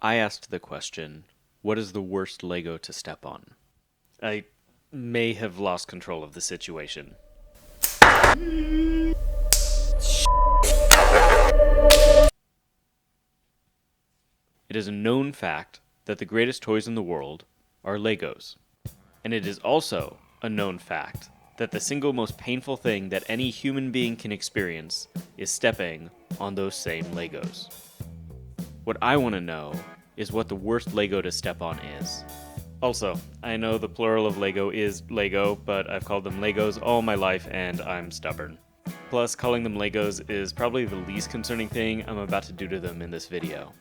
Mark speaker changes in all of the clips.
Speaker 1: I asked the question, what is the worst Lego to step on? I may have lost control of the situation. It is a known fact that the greatest toys in the world are Legos. And it is also a known fact that the single most painful thing that any human being can experience is stepping on those same Legos. What I want to know is what the worst Lego to step on is. Also, I know the plural of Lego is Lego, but I've called them Legos all my life and I'm stubborn. Plus, calling them Legos is probably the least concerning thing I'm about to do to them in this video.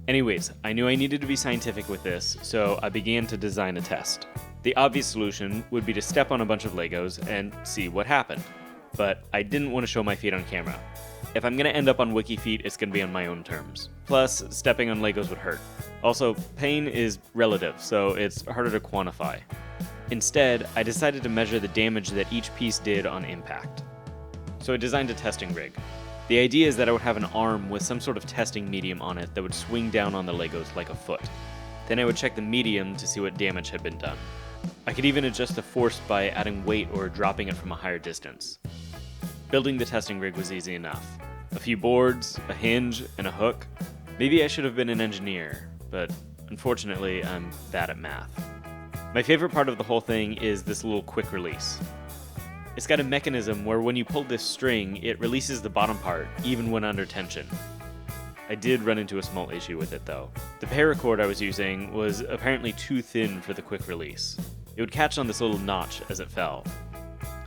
Speaker 1: Anyways, I knew I needed to be scientific with this, so I began to design a test. The obvious solution would be to step on a bunch of Legos and see what happened. But I didn't want to show my feet on camera. If I'm going to end up on Wiki Feet, it's going to be on my own terms. Plus, stepping on Legos would hurt. Also, pain is relative, so it's harder to quantify. Instead, I decided to measure the damage that each piece did on impact. So I designed a testing rig. The idea is that I would have an arm with some sort of testing medium on it that would swing down on the Legos like a foot. Then I would check the medium to see what damage had been done. I could even adjust the force by adding weight or dropping it from a higher distance. Building the testing rig was easy enough. A few boards, a hinge, and a hook. Maybe I should have been an engineer, but unfortunately I'm bad at math. My favorite part of the whole thing is this little quick release. It's got a mechanism where when you pull this string, it releases the bottom part, even when under tension. I did run into a small issue with it though. The paracord I was using was apparently too thin for the quick release. It would catch on this little notch as it fell.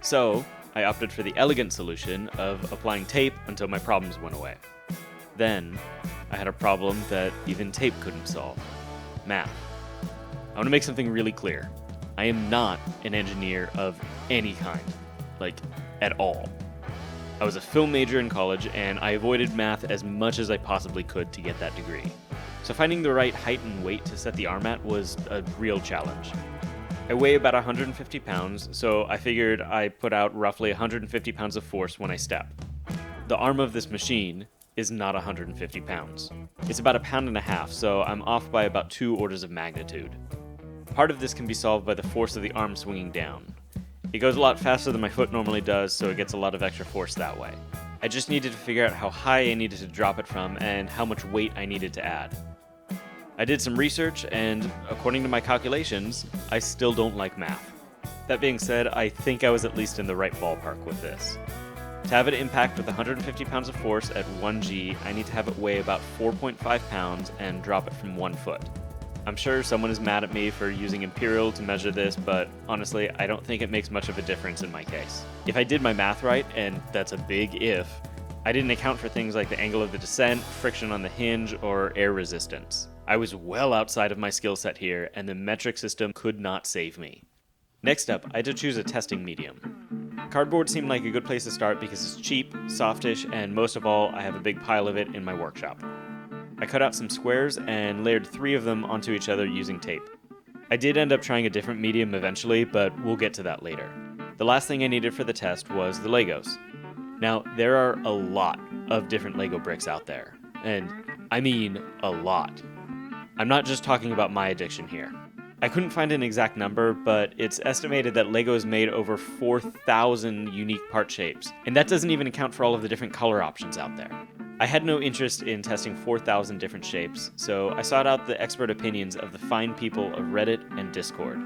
Speaker 1: So, I opted for the elegant solution of applying tape until my problems went away. Then, I had a problem that even tape couldn't solve. Math. I want to make something really clear. I am not an engineer of any kind. Like, at all. I was a film major in college, and I avoided math as much as I possibly could to get that degree. So finding the right height and weight to set the arm at was a real challenge. I weigh about 150 pounds, so I figured I put out roughly 150 pounds of force when I step. The arm of this machine is not 150 pounds. It's about 1.5 pounds, so I'm off by about 2 orders of magnitude. Part of this can be solved by the force of the arm swinging down. It goes a lot faster than my foot normally does, so it gets a lot of extra force that way. I just needed to figure out how high I needed to drop it from and how much weight I needed to add. I did some research, and according to my calculations, I still don't like math. That being said, I think I was at least in the right ballpark with this. To have it impact with 150 pounds of force at 1G, I need to have it weigh about 4.5 pounds and drop it from 1 foot. I'm sure someone is mad at me for using imperial to measure this, but honestly, I don't think it makes much of a difference in my case. If I did my math right, and that's a big if, I didn't account for things like the angle of the descent, friction on the hinge, or air resistance. I was well outside of my skill set here, and the metric system could not save me. Next up, I had to choose a testing medium. Cardboard seemed like a good place to start because it's cheap, softish, and most of all, I have a big pile of it in my workshop. I cut out some squares and layered 3 of them onto each other using tape. I did end up trying a different medium eventually, but we'll get to that later. The last thing I needed for the test was the Legos. Now, there are a lot of different Lego bricks out there, and I mean a lot. I'm not just talking about my addiction here. I couldn't find an exact number, but it's estimated that Legos made over 4,000 unique part shapes, and that doesn't even account for all of the different color options out there. I had no interest in testing 4,000 different shapes, so I sought out the expert opinions of the fine people of Reddit and Discord.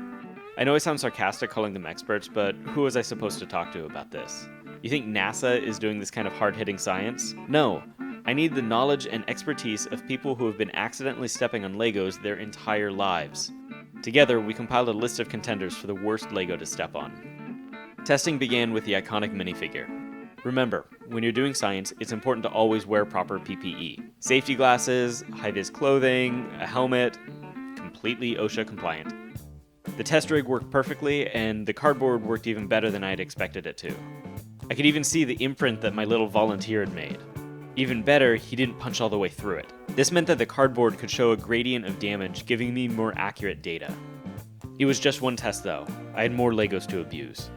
Speaker 1: I know I sound sarcastic calling them experts, but who was I supposed to talk to about this? You think NASA is doing this kind of hard-hitting science? No. I need the knowledge and expertise of people who have been accidentally stepping on Legos their entire lives. Together, we compiled a list of contenders for the worst Lego to step on. Testing began with the iconic minifigure. Remember, when you're doing science, it's important to always wear proper PPE. Safety glasses, high-vis clothing, a helmet, completely OSHA compliant. The test rig worked perfectly, and the cardboard worked even better than I had expected it to. I could even see the imprint that my little volunteer had made. Even better, he didn't punch all the way through it. This meant that the cardboard could show a gradient of damage, giving me more accurate data. It was just one test though. I had more Legos to abuse.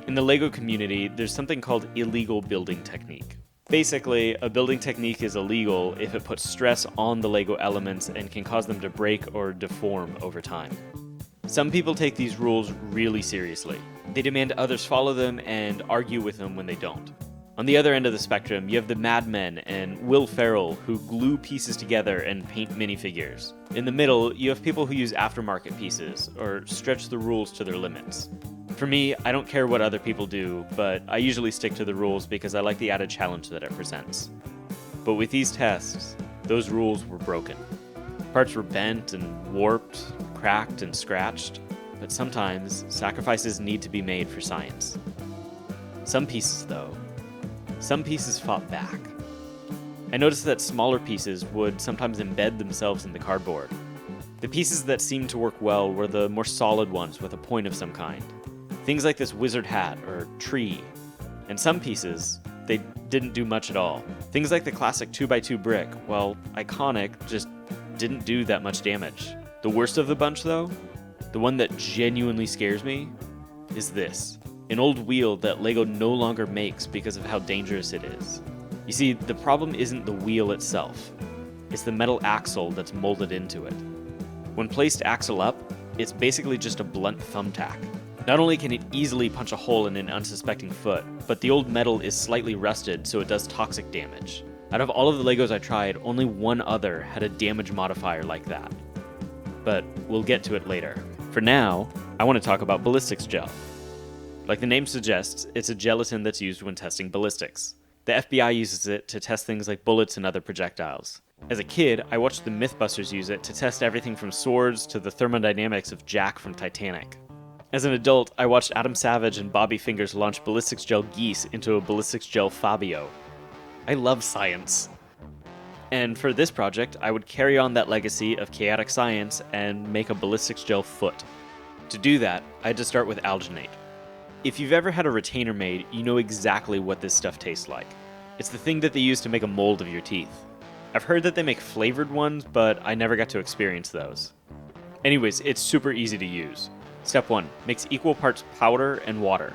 Speaker 1: In the Lego community, there's something called illegal building technique. Basically, a building technique is illegal if it puts stress on the Lego elements and can cause them to break or deform over time. Some people take these rules really seriously. They demand others follow them and argue with them when they don't. On the other end of the spectrum, you have the madmen and Will Ferrell who glue pieces together and paint minifigures. In the middle, you have people who use aftermarket pieces or stretch the rules to their limits. For me, I don't care what other people do, but I usually stick to the rules because I like the added challenge that it presents. But with these tests, those rules were broken. Parts were bent and warped, cracked and scratched, but sometimes sacrifices need to be made for science. Some pieces fought back. I noticed that smaller pieces would sometimes embed themselves in the cardboard. The pieces that seemed to work well were the more solid ones with a point of some kind. Things like this wizard hat or tree. And some pieces, they didn't do much at all. Things like the classic 2x2 brick, while iconic, just didn't do that much damage. The worst of the bunch though, the one that genuinely scares me, is this. An old wheel that Lego no longer makes because of how dangerous it is. You see, the problem isn't the wheel itself. It's the metal axle that's molded into it. When placed axle up, it's basically just a blunt thumbtack. Not only can it easily punch a hole in an unsuspecting foot, but the old metal is slightly rusted so it does toxic damage. Out of all of the Legos I tried, only one other had a damage modifier like that. But we'll get to it later. For now, I want to talk about ballistics gel. Like the name suggests, it's a gelatin that's used when testing ballistics. The FBI uses it to test things like bullets and other projectiles. As a kid, I watched the Mythbusters use it to test everything from swords to the thermodynamics of Jack from Titanic. As an adult, I watched Adam Savage and Bobby Fingers launch ballistics gel geese into a ballistics gel Fabio. I love science. And for this project, I would carry on that legacy of chaotic science and make a ballistics gel foot. To do that, I had to start with alginate. If you've ever had a retainer made, you know exactly what this stuff tastes like. It's the thing that they use to make a mold of your teeth. I've heard that they make flavored ones, but I never got to experience those. Anyways, it's super easy to use. Step 1, mix equal parts powder and water.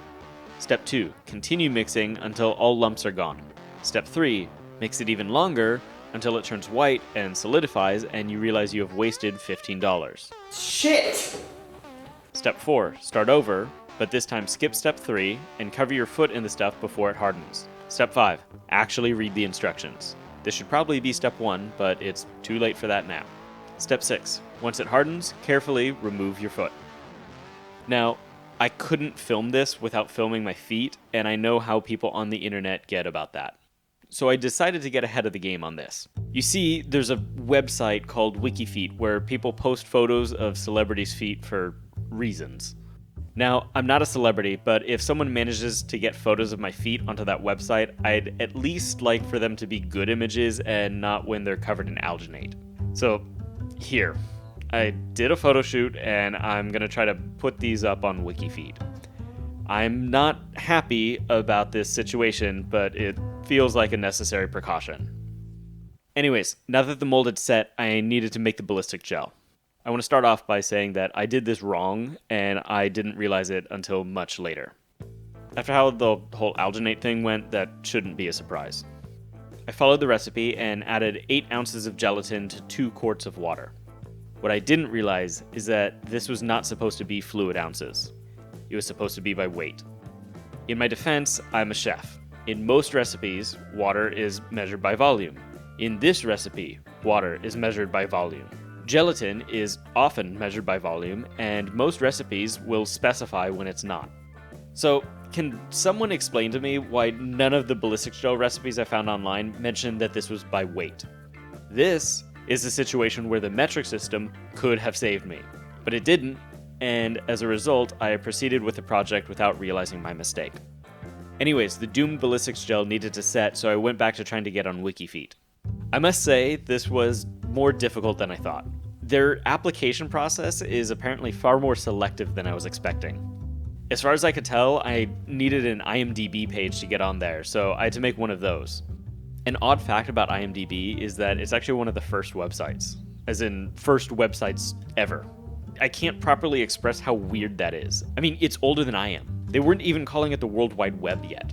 Speaker 1: Step 2, continue mixing until all lumps are gone. Step 3, mix it even longer until it turns white and solidifies and you realize you have wasted $15.
Speaker 2: Shit!
Speaker 1: Step 4, start over, but this time skip step 3 and cover your foot in the stuff before it hardens. Step 5, actually read the instructions. This should probably be step 1, but it's too late for that now. Step 6, once it hardens, carefully remove your foot. Now, I couldn't film this without filming my feet, and I know how people on the internet get about that. So I decided to get ahead of the game on this. You see, there's a website called WikiFeet where people post photos of celebrities' feet for reasons. Now, I'm not a celebrity, but if someone manages to get photos of my feet onto that website, I'd at least like for them to be good images and not when they're covered in alginate. So, here. I did a photo shoot, and I'm going to try to put these up on WikiFeet. I'm not happy about this situation, but it feels like a necessary precaution. Anyways, now that the mold had set, I needed to make the ballistic gel. I want to start off by saying that I did this wrong, and I didn't realize it until much later. After how the whole alginate thing went, that shouldn't be a surprise. I followed the recipe and added 8 ounces of gelatin to 2 quarts of water. What I didn't realize is that this was not supposed to be fluid ounces. It was supposed to be by weight. In my defense, I'm a chef. In most recipes, water is measured by volume. In this recipe, water is measured by volume. Gelatin is often measured by volume, and most recipes will specify when it's not. So, can someone explain to me why none of the ballistics gel recipes I found online mentioned that this was by weight? This is a situation where the metric system could have saved me, but it didn't, and as a result, I proceeded with the project without realizing my mistake. Anyways, the doomed ballistics gel needed to set, so I went back to trying to get on WikiFeet. I must say, this was more difficult than I thought. Their application process is apparently far more selective than I was expecting. As far as I could tell, I needed an IMDb page to get on there, so I had to make one of those. An odd fact about IMDb is that it's actually one of the first websites, as in first websites ever. I can't properly express how weird that is. I mean, it's older than I am. They weren't even calling it the World Wide Web yet.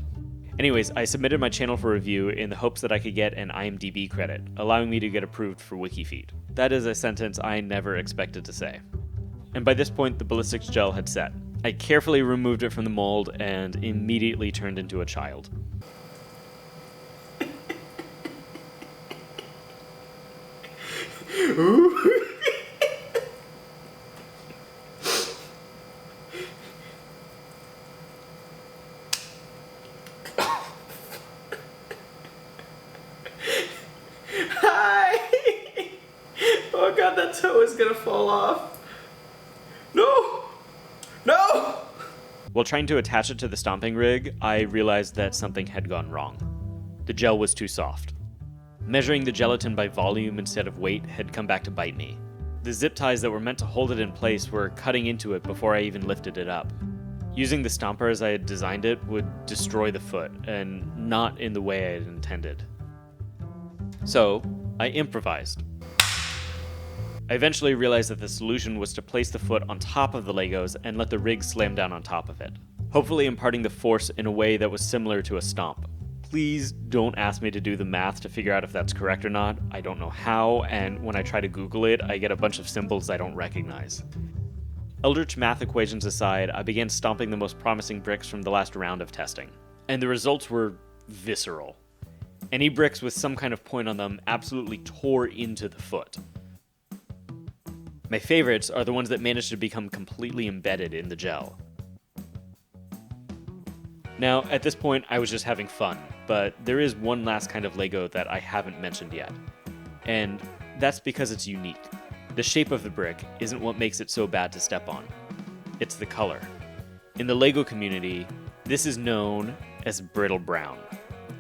Speaker 1: Anyways, I submitted my channel for review in the hopes that I could get an IMDb credit, allowing me to get approved for WikiFeet. That is a sentence I never expected to say. And by this point, the ballistics gel had set. I carefully removed it from the mold and immediately turned into a child.
Speaker 2: Hi! Oh god, that toe is gonna fall off. No! No!
Speaker 1: While trying to attach it to the stomping rig, I realized that something had gone wrong. The gel was too soft. Measuring the gelatin by volume instead of weight had come back to bite me. The zip ties that were meant to hold it in place were cutting into it before I even lifted it up. Using the stomper as I had designed it would destroy the foot, and not in the way I had intended. So, I improvised. I eventually realized that the solution was to place the foot on top of the Legos and let the rig slam down on top of it, hopefully imparting the force in a way that was similar to a stomp. Please don't ask me to do the math to figure out if that's correct or not. I don't know how, and when I try to Google it, I get a bunch of symbols I don't recognize. Eldritch math equations aside, I began stomping the most promising bricks from the last round of testing, and the results were visceral. Any bricks with some kind of point on them absolutely tore into the foot. My favorites are the ones that managed to become completely embedded in the gel. Now, at this point, I was just having fun, but there is one last kind of Lego that I haven't mentioned yet. And that's because it's unique. The shape of the brick isn't what makes it so bad to step on. It's the color. In the Lego community, this is known as brittle brown.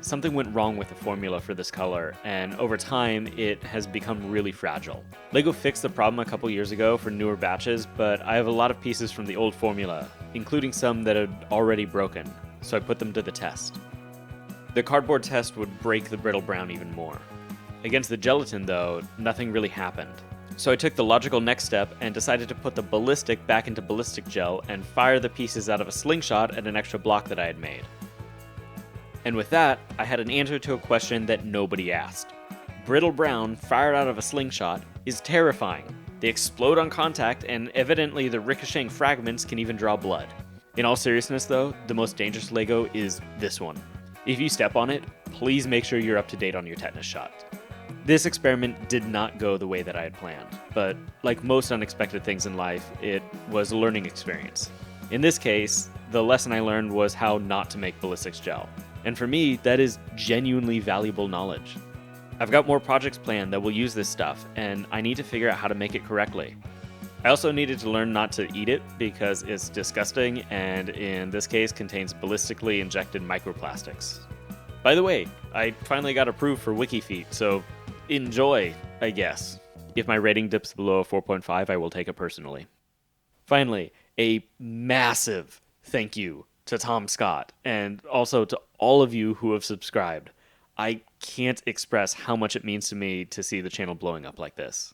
Speaker 1: Something went wrong with the formula for this color, and over time, it has become really fragile. LEGO fixed the problem a couple years ago for newer batches, but I have a lot of pieces from the old formula, including some that had already broken, so I put them to the test. The cardboard test would break the brittle brown even more. Against the gelatin, though, nothing really happened. So I took the logical next step and decided to put the ballistic back into ballistic gel and fire the pieces out of a slingshot at an extra block that I had made. And with that, I had an answer to a question that nobody asked. Brittle brown fired out of a slingshot is terrifying. They explode on contact, and evidently the ricocheting fragments can even draw blood. In all seriousness though, the most dangerous Lego is this one. If you step on it, please make sure you're up to date on your tetanus shot. This experiment did not go the way that I had planned, but like most unexpected things in life, it was a learning experience. In this case, the lesson I learned was how not to make ballistics gel. And for me, that is genuinely valuable knowledge. I've got more projects planned that will use this stuff, and I need to figure out how to make it correctly. I also needed to learn not to eat it because it's disgusting and in this case contains ballistically injected microplastics. By the way, I finally got approved for WikiFeet, so enjoy, I guess. If my rating dips below a 4.5, I will take it personally. Finally, a massive thank you to Tom Scott, and also to all of you who have subscribed. I can't express how much it means to me to see the channel blowing up like this.